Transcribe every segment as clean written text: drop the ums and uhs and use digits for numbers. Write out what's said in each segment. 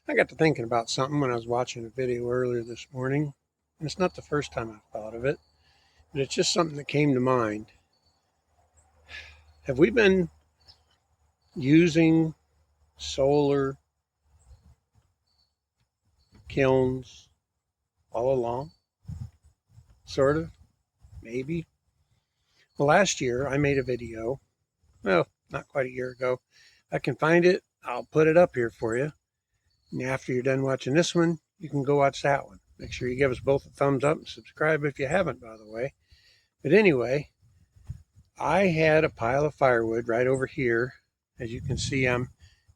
I got to thinking about something when I was watching a video earlier this morning, and it's not the first time I've thought of it, but it's just something that came to mind. Have we been using solar kilns all along? Sort of, maybe. Well, last year I made a video, well, not quite a year ago. If I can find it, I'll put it up here for you. And after you're done watching this one, you can go watch that one. Make sure you give us both a thumbs up and subscribe if you haven't, by the way. But anyway, I had a pile of firewood right over here. As you can see, I'm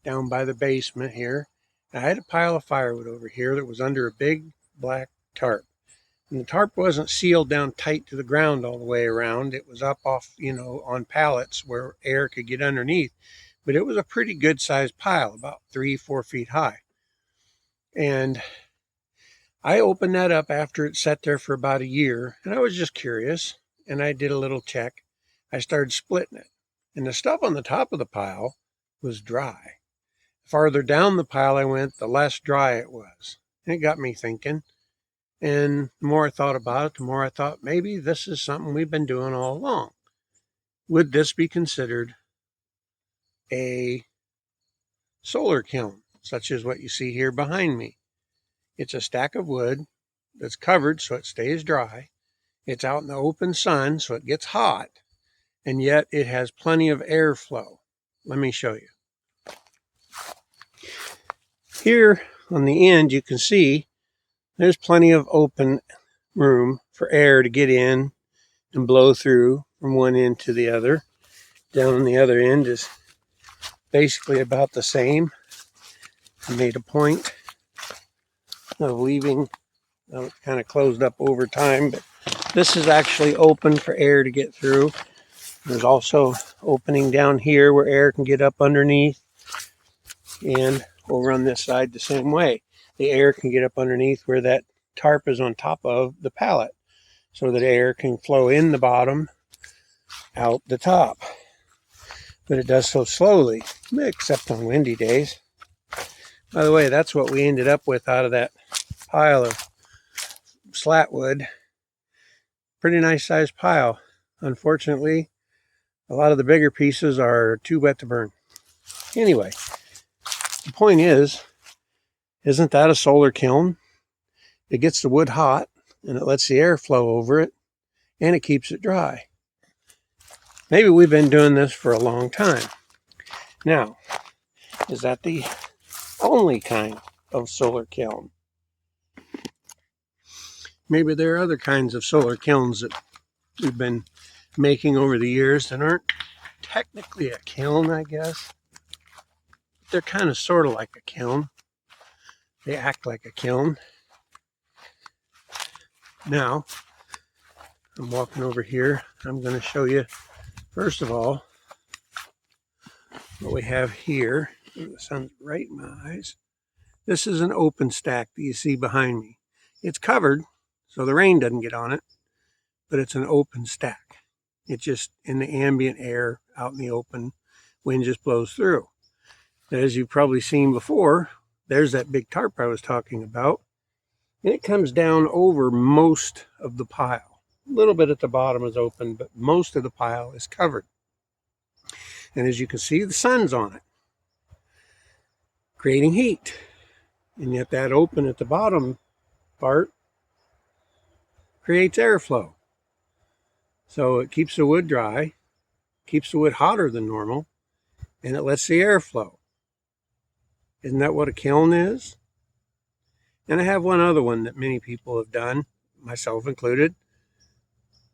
down by the basement here. I had a pile of firewood over here that was under a big black tarp. And the tarp wasn't sealed down tight to the ground all the way around. It was up off, on pallets where air could get underneath. But it was a pretty good sized pile, about 3-4 feet high. And I opened that up after it sat there for about a year, and I was just curious, and I did a little check. I started splitting it, and the stuff on the top of the pile was dry. The farther down the pile I went, the less dry it was. And it got me thinking, and the more I thought about it, the more I thought maybe this is something we've been doing all along. Would this be considered a solar kiln, such as what you see here behind me? It's a stack of wood that's covered so it stays dry. It's out in the open sun so it gets hot, and yet it has plenty of airflow. Let me show you. Here on the end you can see there's plenty of open room for air to get in and blow through from one end to the other. Down on the other end is basically about the same. I made a point of leaving, well, it kind of closed up over time, but this is actually open for air to get through. There's also opening down here where air can get up underneath, and over on this side the same way. The air can get up underneath where that tarp is on top of the pallet so that air can flow in the bottom, out the top. But it does so slowly, except on windy days. By the way, that's what we ended up with out of that pile of slat wood. Pretty nice sized pile. Unfortunately, a lot of the bigger pieces are too wet to burn. Anyway, the point is, isn't that a solar kiln? It gets the wood hot and it lets the air flow over it and it keeps it dry. Maybe we've been doing this for a long time. Now, is that the only kind of solar kiln? Maybe there are other kinds of solar kilns that we've been making over the years that aren't technically a kiln, I guess. They're kind of sort of like a kiln. They act like a kiln. Now, I'm walking over here. I'm going to show you, first of all, what we have here. The sun's right in my eyes. This is an open stack that you see behind me. It's covered so the rain doesn't get on it, but it's an open stack. It's just in the ambient air out in the open. Wind just blows through. As you've probably seen before, there's that big tarp I was talking about. And it comes down over most of the pile. A little bit at the bottom is open, but most of the pile is covered. And as you can see, the sun's on it, creating heat. And yet that open at the bottom part creates airflow. So it keeps the wood dry, keeps the wood hotter than normal, and it lets the air flow. Isn't that what a kiln is? And I have one other one that many people have done, myself included,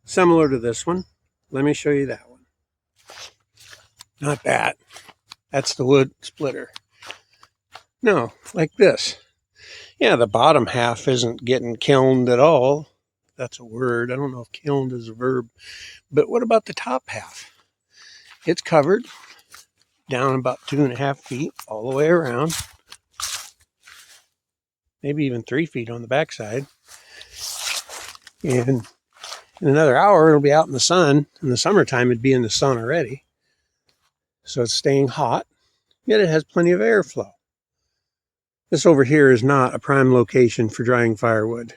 similar to this one. Let me show you that one. Not that. That's the wood splitter. No, like this. Yeah, the bottom half isn't getting kilned at all. That's a word. I don't know if kilned is a verb. But what about the top half? It's covered down about 2.5 feet all the way around. Maybe even 3 feet on the backside. And in another hour, it'll be out in the sun. In the summertime, it'd be in the sun already. So it's staying hot, yet it has plenty of airflow. This over here is not a prime location for drying firewood.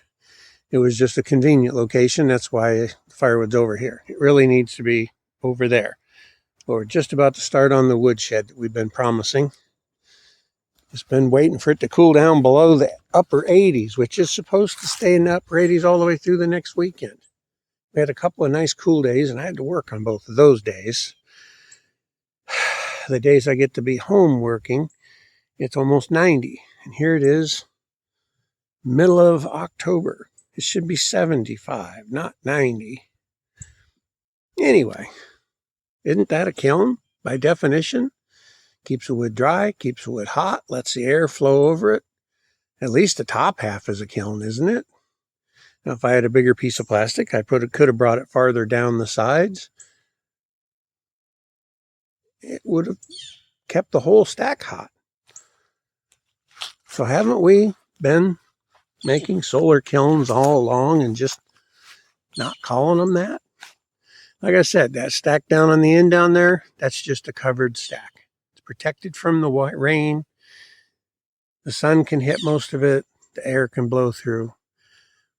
It was just a convenient location. That's why the firewood's over here. It really needs to be over there. But we're just about to start on the woodshed that we've been promising. Just been waiting for it to cool down below the upper 80s, which is supposed to stay in the upper 80s all the way through the next weekend. We had a couple of nice cool days, and I had to work on both of those days. The days I get to be home working, it's almost 90. And here it is, middle of October. It should be 75, not 90. Anyway, isn't that a kiln by definition? Keeps the wood dry, keeps the wood hot, lets the air flow over it. At least the top half is a kiln, isn't it? Now, if I had a bigger piece of plastic, I could have brought it farther down the sides. It would have kept the whole stack hot. So haven't we been making solar kilns all along and just not calling them that? Like I said, that stack down on the end down there, that's just a covered stack. It's protected from the rain. The sun can hit most of it. The air can blow through.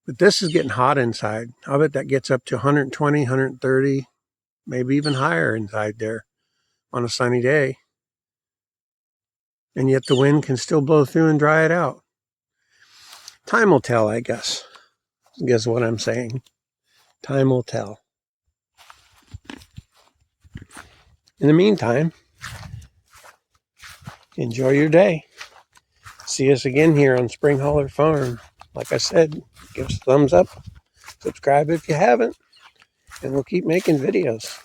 But this is getting hot inside. I bet that gets up to 120, 130, maybe even higher inside there on a sunny day. And yet the wind can still blow through and dry it out. Time will tell, I guess. Guess what I'm saying. Time will tell. In the meantime, enjoy your day. See us again here on Spring Holler Farm. Like I said, give us a thumbs up. Subscribe if you haven't. And we'll keep making videos.